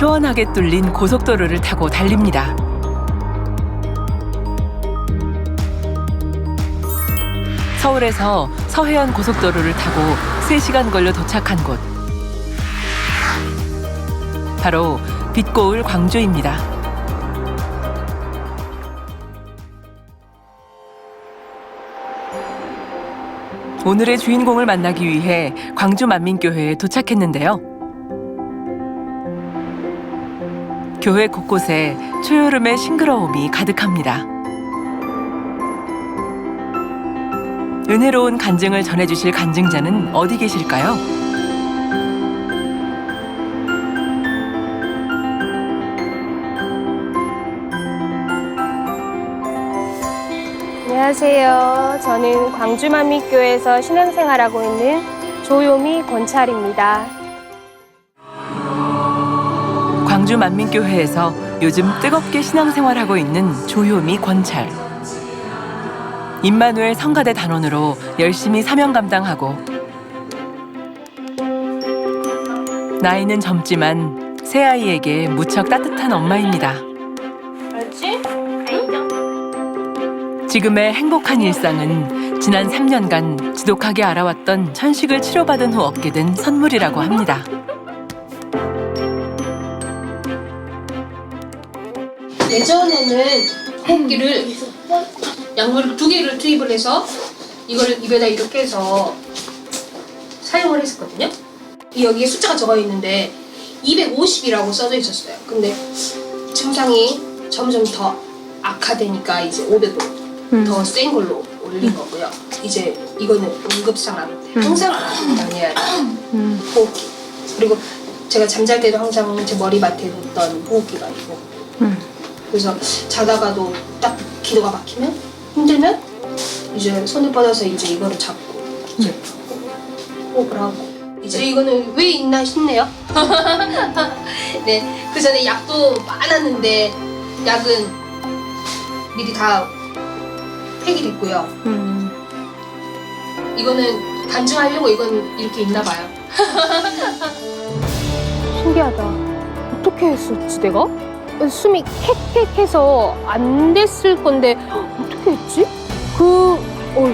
시원하게 뚫린 고속도로를 타고 달립니다. 서울에서 서해안 고속도로를 타고 3시간 걸려 도착한 곳. 바로 빛고울 광주입니다. 오늘의 주인공을 만나기 위해 광주 만민교회에 도착했는데요. 교회 곳곳에 초여름의 싱그러움이 가득합니다. 은혜로운 간증을 전해주실 간증자는 어디 계실까요? 안녕하세요. 저는 광주만민교회에서 신앙생활하고 있는 조요미 권찰입니다. 광주 만민교회에서 요즘 뜨겁게 신앙생활하고 있는 조요미 권찰. 임마누엘 성가대 단원으로 열심히 사명 감당하고 나이는 젊지만 새아이에게 무척 따뜻한 엄마입니다. 알지? 지금의 행복한 일상은 지난 3년간 지독하게 알아왔던 천식을 치료받은 후 얻게 된 선물이라고 합니다. 예전에는 호흡기를 약물을 2개를 투입을 해서 이거를 입에다 이렇게 해서 사용을 했었거든요. 여기에 숫자가 적어 있는데 250이라고 써져 있었어요. 근데 증상이 점점 더 악화되니까 이제 500으로 더 센 걸로 올린 거고요. 이제 이거는 응급상황인데 항상 다녀야 돼요. 호흡기. 그리고 제가 잠잘 때도 항상 제 머리맡에 놓던 호흡기가 있고 그래서 자다가도 딱 기도가 막히면 힘들면 이제 손을 뻗어서 이제 이거를 잡고 이제 호흡을 하고 이제 이거는 왜 있나 싶네요. 네, 그 전에 약도 많았는데 약은 미리 다 폐기됐고요. 이거는 간증하려고 이건 이렇게 있나 봐요. 신기하다. 어떻게 했었지 내가? 숨이 캑캑해서 안 됐을 건데 어떻게 했지?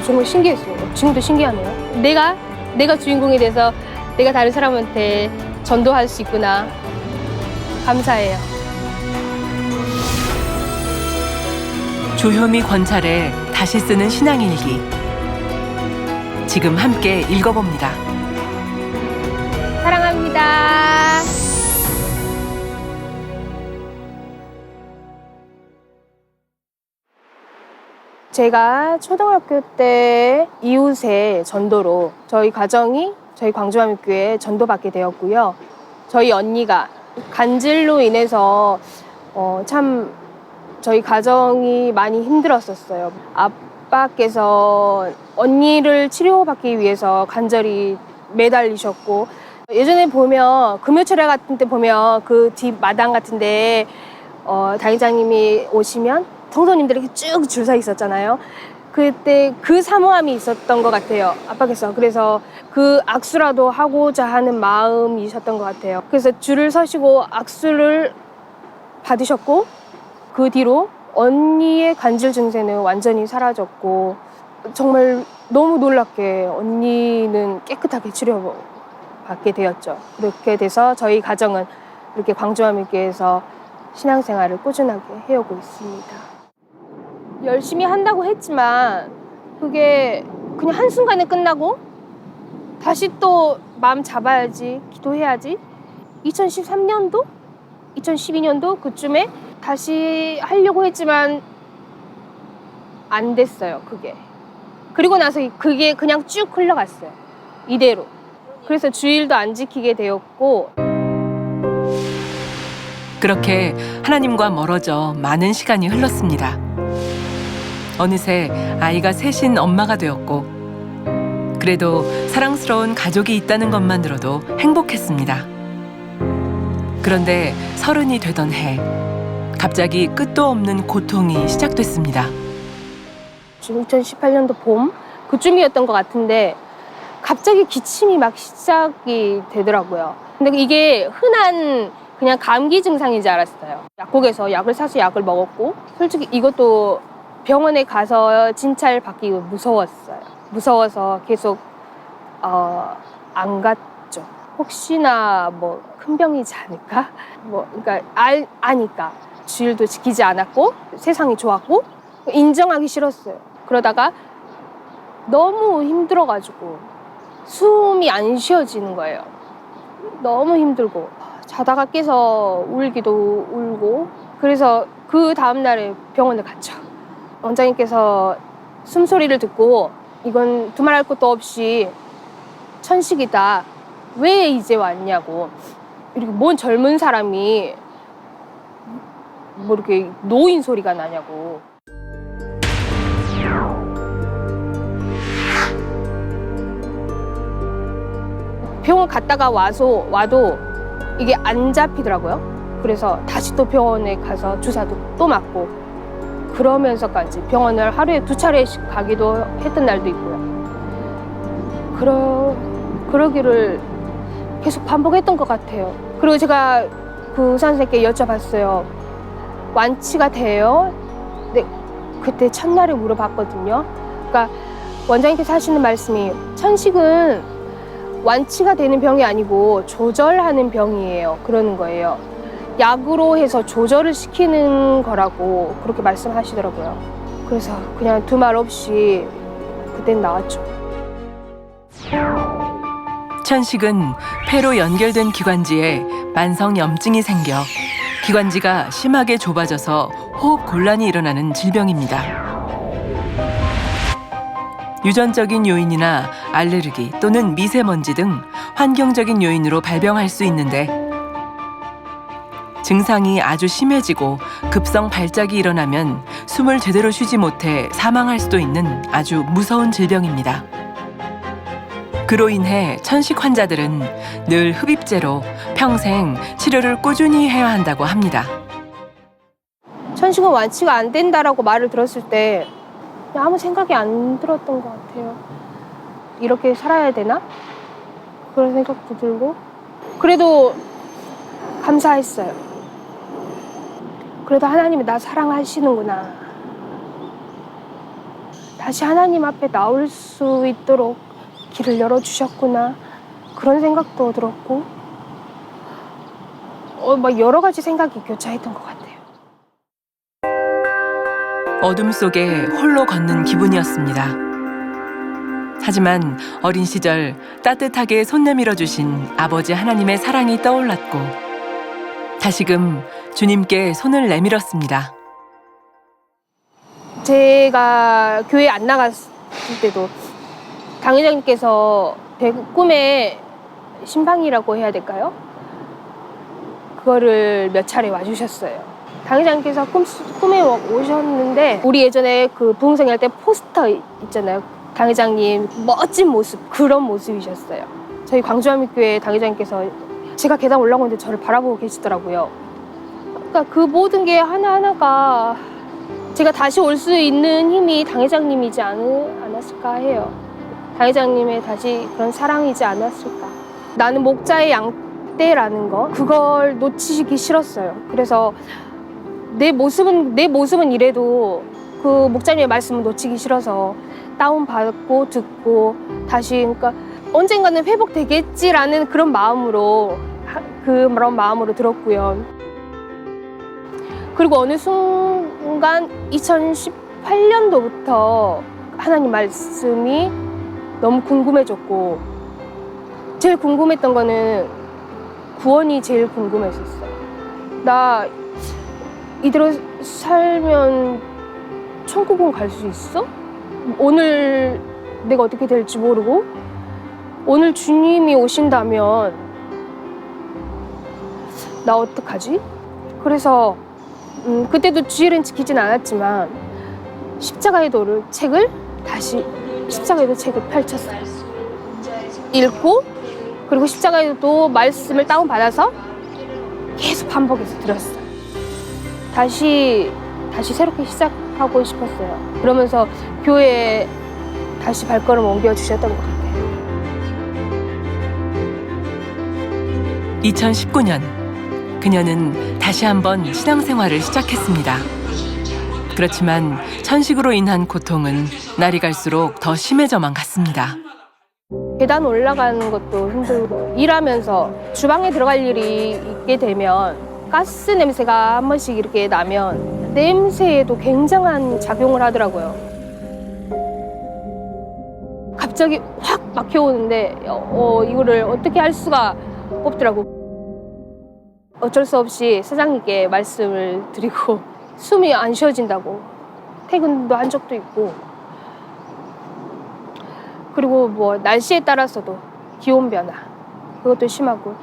정말 신기했어요. 지금도 신기하네요. 내가 주인공이 돼서 내가 다른 사람한테 전도할 수 있구나. 감사해요. 조효미 권찰의 다시 쓰는 신앙일기. 지금 함께 읽어봅니다. 사랑합니다. 제가 초등학교 때 이웃의 전도로 저희 가정이 저희 광주만민교회에 전도받게 되었고요. 저희 언니가 간질로 인해서 참 저희 가정이 많이 힘들었었어요. 아빠께서 언니를 치료받기 위해서 간절히 매달리셨고 예전에 보면 금요철야 같은 때 보면 그 뒷마당 같은데 당회장님이 오시면 성도님들이 쭉 줄 서 있었잖아요. 그때 그 사모함이 있었던 것 같아요. 아빠께서. 그래서 그 악수라도 하고자 하는 마음이셨던 것 같아요. 그래서 줄을 서시고 악수를 받으셨고 그 뒤로 언니의 간질 증세는 완전히 사라졌고 정말 너무 놀랍게 언니는 깨끗하게 치료받게 되었죠. 그렇게 돼서 저희 가정은 이렇게 광주만민교회에서 신앙생활을 꾸준하게 해오고 있습니다. 열심히 한다고 했지만 그게 그냥 한순간에 끝나고 다시 또 마음 잡아야지, 기도해야지. 2013년도? 2012년도 그쯤에 다시 하려고 했지만 안 됐어요, 그게. 그리고 나서 그게 그냥 쭉 흘러갔어요, 이대로. 그래서 주일도 안 지키게 되었고 그렇게 하나님과 멀어져 많은 시간이 흘렀습니다. 어느새 아이가 셋인 엄마가 되었고 그래도 사랑스러운 가족이 있다는 것만으로도 행복했습니다. 그런데 30이 되던 해 갑자기 끝도 없는 고통이 시작됐습니다. 2018년도 봄 그쯤이었던 것 같은데 갑자기 기침이 막 시작이 되더라고요. 근데 이게 흔한 그냥 감기 증상인 줄 알았어요. 약국에서 약을 사서 약을 먹었고, 솔직히 이것도 병원에 가서 진찰 받기 무서웠어요. 무서워서 계속 안 갔죠. 혹시나 뭐 큰 병이지 않을까? 그러니까 아니까 주일도 지키지 않았고 세상이 좋았고 인정하기 싫었어요. 그러다가 너무 힘들어가지고 숨이 안 쉬어지는 거예요. 너무 힘들고 자다가 깨서 울기도 울고 그래서 그 다음날에 병원에 갔죠. 원장님께서 숨소리를 듣고 이건 두말할 것도 없이 천식이다. 왜 이제 왔냐고. 이렇게 뭔 젊은 사람이 뭐 이렇게 노인 소리가 나냐고. 병원 갔다가 와도 이게 안 잡히더라고요. 그래서 다시 또 병원에 가서 주사도 또 맞고 그러면서까지 병원을 하루에 2차례씩 가기도 했던 날도 있고요. 그러기를 계속 반복했던 것 같아요. 그리고 제가 그 의사 선생님께 여쭤봤어요. 완치가 돼요? 네, 그때 첫날에 물어봤거든요. 그러니까 원장님께서 하시는 말씀이 천식은 완치가 되는 병이 아니고 조절하는 병이에요. 그러는 거예요. 약으로 해서 조절을 시키는 거라고 그렇게 말씀하시더라고요. 그래서 그냥 두말 없이 그땐 나왔죠. 천식은 폐로 연결된 기관지에 만성염증이 생겨 기관지가 심하게 좁아져서 호흡 곤란이 일어나는 질병입니다. 유전적인 요인이나 알레르기 또는 미세먼지 등 환경적인 요인으로 발병할 수 있는데 증상이 아주 심해지고 급성 발작이 일어나면 숨을 제대로 쉬지 못해 사망할 수도 있는 아주 무서운 질병입니다. 그로 인해 천식 환자들은 늘 흡입제로 평생 치료를 꾸준히 해야 한다고 합니다. 천식은 완치가 안 된다라고 말을 들었을 때 아무 생각이 안 들었던 것 같아요. 이렇게 살아야 되나? 그런 생각도 들고 그래도 감사했어요. 그래도 하나님이 나 사랑하시는구나. 다시 하나님 앞에 나올 수 있도록 길을 열어주셨구나. 그런 생각도 들었고 막 여러 가지 생각이 교차했던 것 같아요. 어둠 속에 홀로 걷는 기분이었습니다. 하지만 어린 시절 따뜻하게 손 내밀어 주신 아버지 하나님의 사랑이 떠올랐고 다시금 주님께 손을 내밀었습니다. 제가 교회 안 나갔을 때도 당회장님께서 제 꿈에 신방이라고 해야 될까요? 그거를 몇 차례 와주셨어요. 당회장님께서 꿈에 오셨는데 우리 예전에 그 부흥성회 할 때 포스터 있잖아요. 당회장님 멋진 모습 그런 모습이셨어요. 저희 광주한민교회 당회장님께서 제가 계단 올라오는데 저를 바라보고 계시더라고요. 그러니까 그 모든 게 하나하나가 제가 다시 올 수 있는 힘이 당회장님이지 않았을까 해요. 당회장님의 다시 그런 사랑이지 않았을까. 나는 목자의 양떼라는 거 그걸 놓치기 싫었어요. 그래서 내 모습은 이래도 그 목자님의 말씀을 놓치기 싫어서 다운받고 듣고 다시 그러니까 언젠가는 회복되겠지라는 그런 마음으로 들었고요. 그리고 어느 순간 2018년도부터 하나님 말씀이 너무 궁금해졌고 제일 궁금했던 거는 구원이 제일 궁금했었어요. 나 이대로 살면 천국은 갈 수 있어? 오늘 내가 어떻게 될지 모르고 오늘 주님이 오신다면 나 어떡하지? 그래서 그때도 주일은 지키진 않았지만 십자가의 도를 책을 펼쳤어요. 읽고 그리고 십자가의 도 말씀을 다운받아서 계속 반복해서 들었어요. 다시 새롭게 시작하고 싶었어요. 그러면서 교회에 다시 발걸음 옮겨주셨던 것 같아요. 2019년 그녀는 다시 한번 신앙생활을 시작했습니다. 그렇지만 천식으로 인한 고통은 날이 갈수록 더 심해져만 갔습니다. 계단 올라가는 것도 힘들고 일하면서 주방에 들어갈 일이 있게 되면 가스 냄새가 한 번씩 이렇게 나면 냄새에도 굉장한 작용을 하더라고요. 갑자기 확 막혀오는데 이거를 어떻게 할 수가 없더라고. 어쩔 수 없이 사장님께 말씀을 드리고 숨이 안 쉬어진다고 퇴근도 한 적도 있고, 그리고 뭐 날씨에 따라서도 기온 변화 그것도 심하고,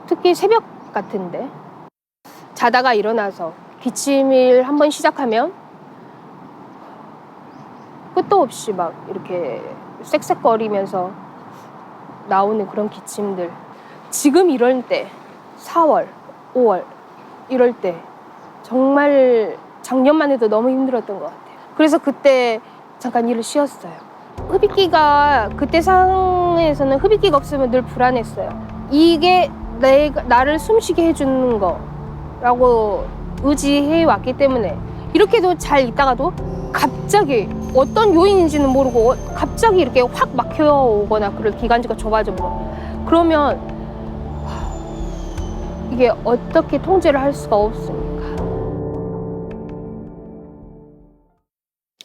특히 새벽 같은데 자다가 일어나서 기침을 한번 시작하면 끝도 없이 막 이렇게 쌕쌕거리면서 나오는 그런 기침들. 지금 이럴 때 4월, 5월 이럴 때 정말 작년만 해도 너무 힘들었던 것 같아요. 그래서 그때 잠깐 일을 쉬었어요. 흡입기가 그때 상황에서는 흡입기가 없으면 늘 불안했어요. 이게 나를 숨쉬게 해주는 거라고 의지해 왔기 때문에 이렇게도 잘 있다가도 갑자기 어떤 요인인지는 모르고 갑자기 이렇게 확 막혀오거나 그럴 기관지가 좁아져 버려. 그러면 이게 어떻게 통제를 할 수가 없습니까?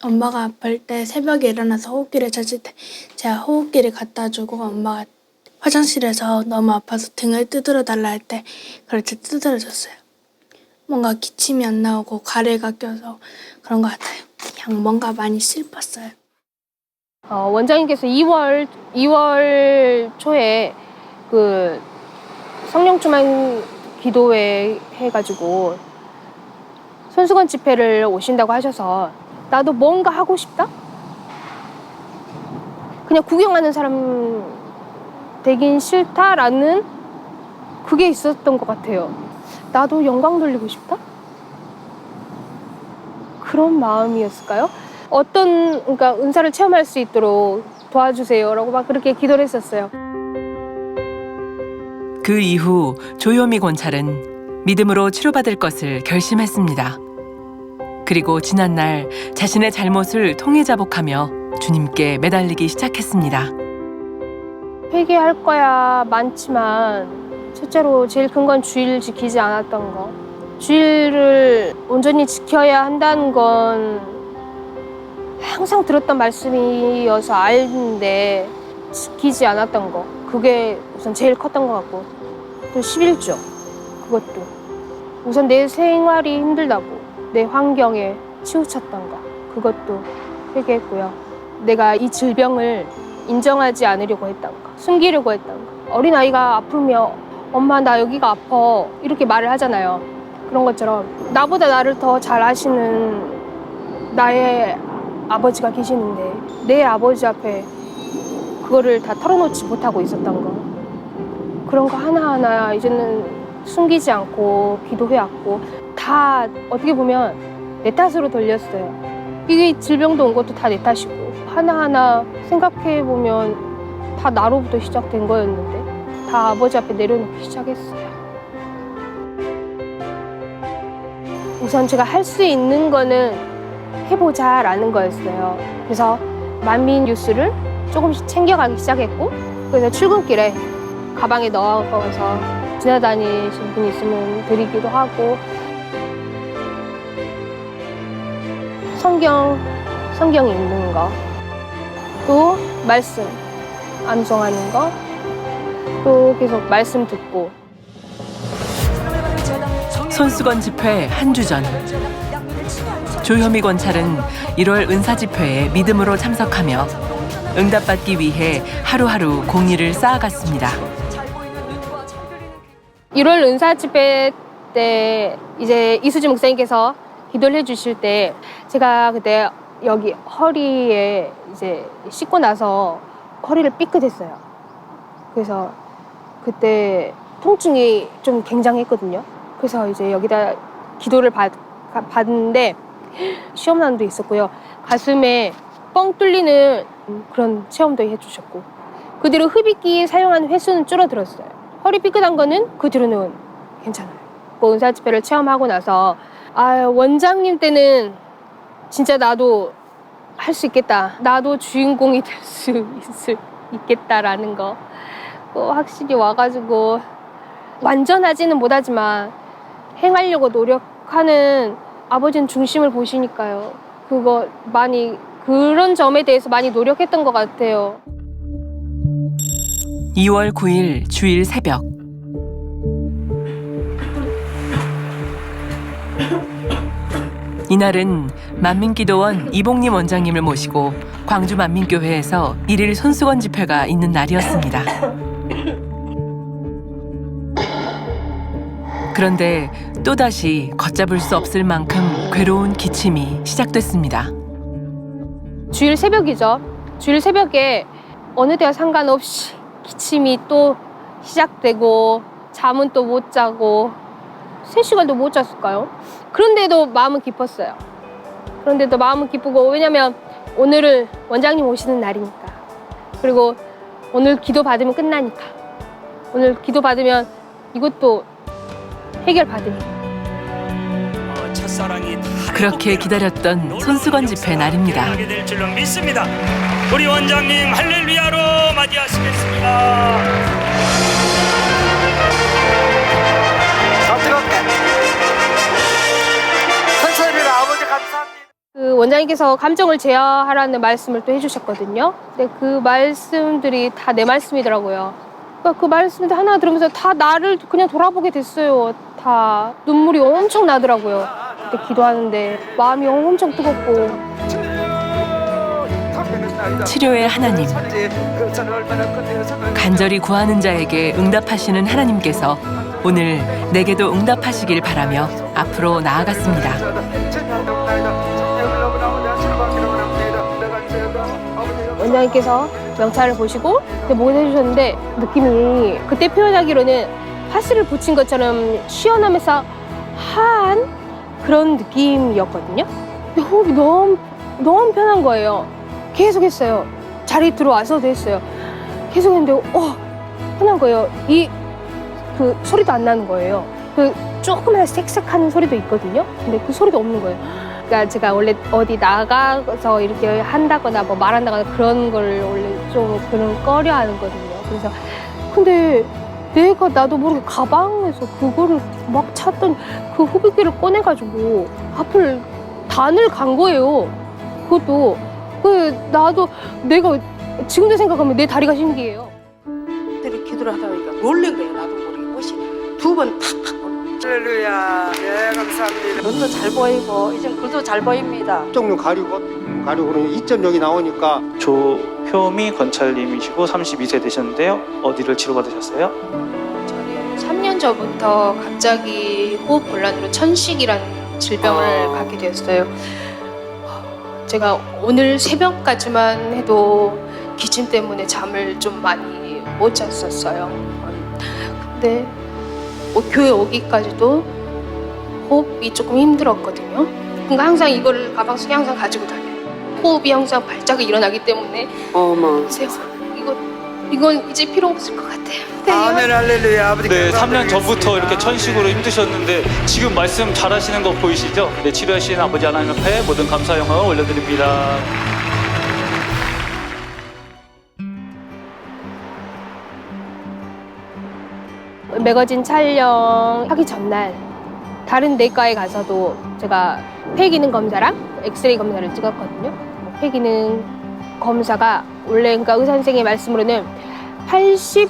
엄마가 아플 때 새벽에 일어나서 호흡기를 찾을 때 제가 호흡기를 갖다 주고, 엄마가 화장실에서 너무 아파서 등을 두드려 달라 할 때 그렇게 두드려 줬어요. 뭔가 기침이 안 나오고 가래가 껴서 그런 것 같아요. 그냥 뭔가 많이 슬펐어요. 원장님께서 2월 초에 그 성령충만 기도회 해가지고 손수건 집회를 오신다고 하셔서 나도 뭔가 하고 싶다? 그냥 구경하는 사람 되긴 싫다라는 그게 있었던 것 같아요. 나도 영광 돌리고 싶다? 그런 마음이었을까요? 그러니까 은사를 체험할 수 있도록 도와주세요라고 막 그렇게 기도를 했었어요. 그 이후 조효미 권찰은 믿음으로 치료받을 것을 결심했습니다. 그리고 지난날 자신의 잘못을 통회자복하며 주님께 매달리기 시작했습니다. 회개할 거야 많지만 첫째로 제일 큰 건 주의를 지키지 않았던 거. 주의를 온전히 지켜야 한다는 건 항상 들었던 말씀이어서 알는데 지키지 않았던 거. 그게 우선 제일 컸던 것 같고, 또 11조 그것도 우선 내 생활이 힘들다고 내 환경에 치우쳤던 거, 그것도 회개했고요. 내가 이 질병을 인정하지 않으려고 했던 거, 숨기려고 했던 거. 어린아이가 아프면 엄마 나 여기가 아파 이렇게 말을 하잖아요. 그런 것처럼 나보다 나를 더 잘 아시는 나의 아버지가 계시는데 내 아버지 앞에 그거를 다 털어놓지 못하고 있었던 거, 그런 거 하나하나 이제는 숨기지 않고 기도해왔고, 다 어떻게 보면 내 탓으로 돌렸어요. 이게 질병도 온 것도 다 내 탓이고, 하나하나 생각해보면 다 나로부터 시작된 거였는데 다 아버지 앞에 내려놓기 시작했어요. 우선 제가 할 수 있는 거는 해보자라는 거였어요. 그래서 만민 뉴스를 조금씩 챙겨가기 시작했고, 그래서 출근길에 가방에 넣어서 지나다니신 분이 있으면 드리기도 하고, 성경 읽는 거, 또 말씀 암송하는 거, 또 계속 말씀 듣고. 손수건 집회 한 주 전, 조효미 권찰은 1월 은사 집회에 믿음으로 참석하며 응답받기 위해 하루하루 공의를 쌓아갔습니다. 1월 은사 집회 때 이제 이수지 목사님께서 기도를 해주실 때 제가 그때 여기 허리에 이제 씻고 나서 허리를 삐끗했어요. 그래서 그때 통증이 좀 굉장했거든요. 그래서 이제 여기다 기도를 받는데 시험난도 있었고요. 가슴에 뻥 뚫리는 그런 체험도 해주셨고, 그 뒤로 흡입기 사용하는 횟수는 줄어들었어요. 허리 삐끗한 거는 그 뒤로는 괜찮아요. 받고 은사 집회를 체험하고 나서 원장님 때는 진짜 나도 할 수 있겠다. 나도 주인공이 될 수 있겠다라는 거 확실히 와가지고 완전하지는 못하지만 행하려고 노력하는 아버지는 중심을 보시니까요. 그런 점에 대해서 많이 노력했던 것 같아요. 2월 9일 주일 새벽. 이날은 만민기도원 이봉림 원장님을 모시고 광주 만민교회에서 1일 손수건 집회가 있는 날이었습니다. 그런데 또다시 걷잡을 수 없을 만큼 괴로운 기침이 시작됐습니다. 주일 새벽이죠. 주일 새벽에 어느 때와 상관없이 기침이 또 시작되고 잠은 또 못 자고 3시간도 못 잤을까요? 그런데도 마음은 기뻤어요. 그런데도 마음은 기쁘고 왜냐면 오늘은 원장님 오시는 날이니까. 그리고 오늘 기도 받으면 끝나니까. 오늘 기도 받으면 이것도 해결받으니까. 그렇게 기다렸던 손수건 집회 날입니다. 하게 될 줄로 믿습니다. 우리 원장님 할렐루야로 맞이하시겠습니다. 그 원장님께서 감정을 제어하라는 말씀을 또 해주셨거든요. 근데 그 말씀들이 다 내 말씀이더라고요. 그러니까 그 말씀들 하나 들으면서 다 나를 그냥 돌아보게 됐어요. 다 눈물이 엄청 나더라고요. 그때 기도하는데 마음이 엄청 뜨겁고. 치료의 하나님, 간절히 구하는 자에게 응답하시는 하나님께서 오늘 내게도 응답하시길 바라며 앞으로 나아갔습니다. 원장님께서 명찰을 보시고 목에 해주셨는데 느낌이 그때 표현하기로는 파스를 붙인 것처럼 시원하면서 한 그런 느낌이었거든요. 근데 호흡이 너무 편한 거예요. 계속 했어요. 자리 들어와서도 했어요. 계속 했는데 편한 거예요. 그 소리도 안 나는 거예요. 그 조그만 쌕쌕하는 소리도 있거든요. 근데 그 소리도 없는 거예요. 그러니까 제가 원래 어디 나가서 이렇게 한다거나 뭐 말한다거나 그런 걸 원래 좀 그런 꺼려 하거든요. 그래서 근데 나도 모르게 가방에서 그거를 막 찾더니 그 후비기를 꺼내가지고 앞을 단을 간 거예요. 그것도 나도 내가 지금도 생각하면 내 다리가 신기해요. 기도를 하다 보니까 놀란 거예요. 나도 모르게 옷이 2번 탁탁. 할렐루야. 네, 감사합니다. 눈도 잘 보이고 이제 글도 잘 보입니다. 쪽눈 가리고는 2.0이 나오니까. 조효미 권찰님이시고 32세 되셨는데요. 어디를 치료받으셨어요? 저는 3년 전부터 갑자기 호흡 곤란으로 천식이라는 질병을 갖게 되었어요. 제가 오늘 새벽까지만 해도 기침 때문에 잠을 좀 많이 못 잤었어요. 근데 교회 오기까지도 호흡이 조금 힘들었거든요. 그러니까 항상 이거를 가방 속에 항상 가지고 다녀요. 호흡이 항상 발작이 일어나기 때문에 어머. 이건 이제 필요 없을 것 같아요. 네, 아멘 할렐루야. 아버지 네, 3년 감사드리겠습니다. 전부터 이렇게 천식으로 힘드셨는데 지금 말씀 잘하시는 거 보이시죠? 네, 치료하신 아버지 하나님 앞에 모든 감사 영광을 올려드립니다. 매거진 촬영하기 전날 다른 내과에 가서도 제가 폐기능 검사랑 엑스레이 검사를 찍었거든요. 폐기능 검사가 원래 그러니까 의사 선생님의 말씀으로는 80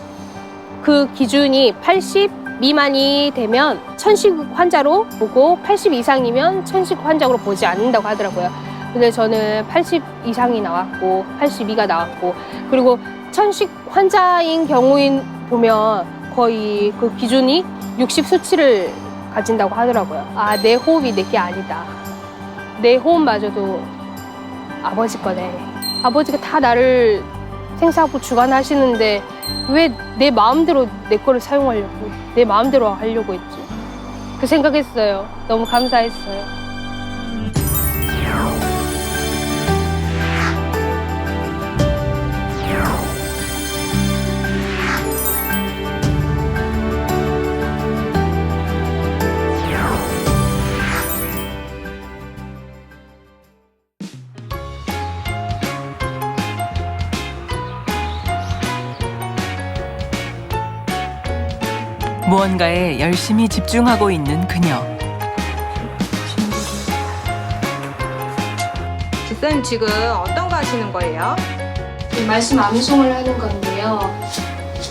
그 기준이 80 미만이 되면 천식 환자로 보고 80 이상이면 천식 환자로 보지 않는다고 하더라고요. 근데 저는 80 이상이 나왔고 82가 나왔고 그리고 천식 환자인 경우인 보면 거의 그 기준이 60 수치를 가진다고 하더라고요. 내 호흡이 내게 아니다. 내 호흡마저도 아버지 거네. 아버지가 다 나를 생사하고 주관하시는데 왜 내 마음대로 내 거를 사용하려고 내 마음대로 하려고 했지. 그 생각했어요. 너무 감사했어요. 무언가에 열심히 집중하고 있는 그녀. 집사님 지금 어떤 거 하시는 거예요? 말씀 암송을 하는 건데요.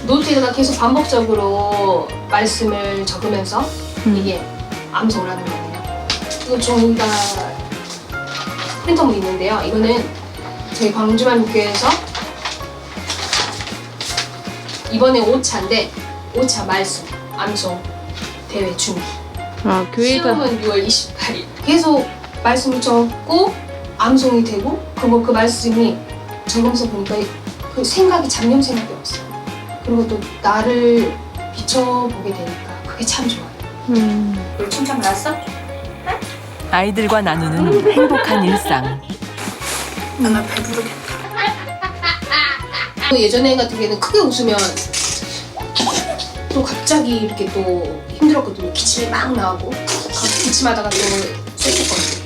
노트에다가 계속 반복적으로 말씀을 적으면서 이게 암송을 하는 거예요. 이거 저기다 프린터물 있는데요. 이거는 저희 광주만교회에서 이번에 5차인데 5차 말씀 암송 대회 준비. 아, 시험은 6월 28일. 계속 말씀을 적고 암송이 되고 그 말씀이 적으면서 보니까 그 생각이 잡념 생각이 없어요. 그리고 또 나를 비춰보게 되니까 그게 참 좋아요. 우리 칭찬 받았어? 아이들과 나누는 행복한 일상. 나 배부르겠다. 또 예전에 같은 경우에는 크게 웃으면 또 갑자기 이렇게 또 힘들었거든요. 기침이 막 나오고 기침하다가 또 쐐겠거든요.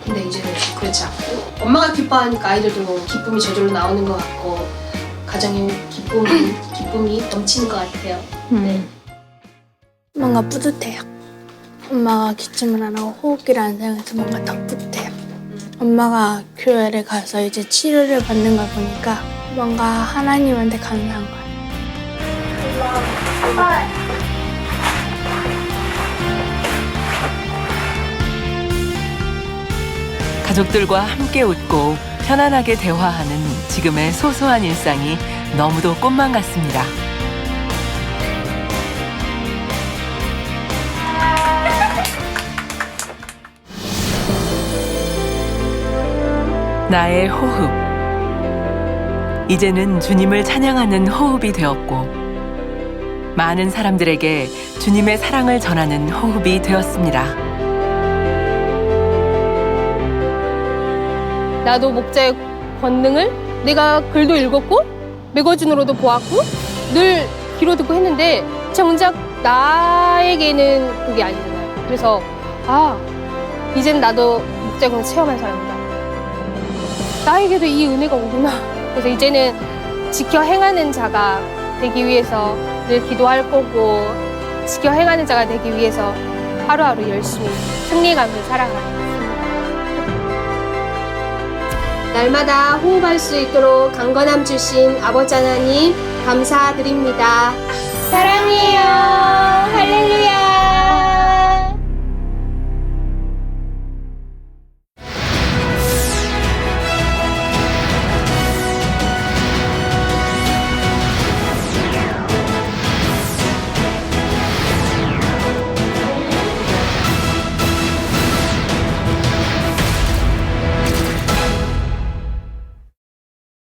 근데 이제는 그렇지 않고 엄마가 기뻐하니까 아이들도 기쁨이 저절로 나오는 것 같고 가정에 기쁨이 넘치는 것 같아요. 네. 뭔가 뿌듯해요. 엄마가 기침을 안 하고 호흡기를 안 사용해서 뭔가 더 뿌듯해요. 엄마가 교회를 가서 이제 치료를 받는 걸 보니까 뭔가 하나님한테 감사한 거예요. 가족들과 함께 웃고 편안하게 대화하는 지금의 소소한 일상이 너무도 꽃만 같습니다. 나의 호흡. 이제는 주님을 찬양하는 호흡이 되었고, 많은 사람들에게 주님의 사랑을 전하는 호흡이 되었습니다. 나도 목자의 권능을 내가 글도 읽었고 매거진으로도 보았고 늘 귀로 듣고 했는데 정작 나에게는 그게 아니잖아요. 그래서 이젠 나도 목자의 권능을 체험한 사람이다. 나에게도 이 은혜가 오구나. 그래서 이제는 지켜 행하는 자가 되기 위해서 늘 기도할 거고 지켜 행하는 자가 되기 위해서 하루하루 열심히 승리감을 살아가겠습니다. 날마다 호흡할 수 있도록 강건함 주신 아버지 하나님 감사드립니다. 사랑해요.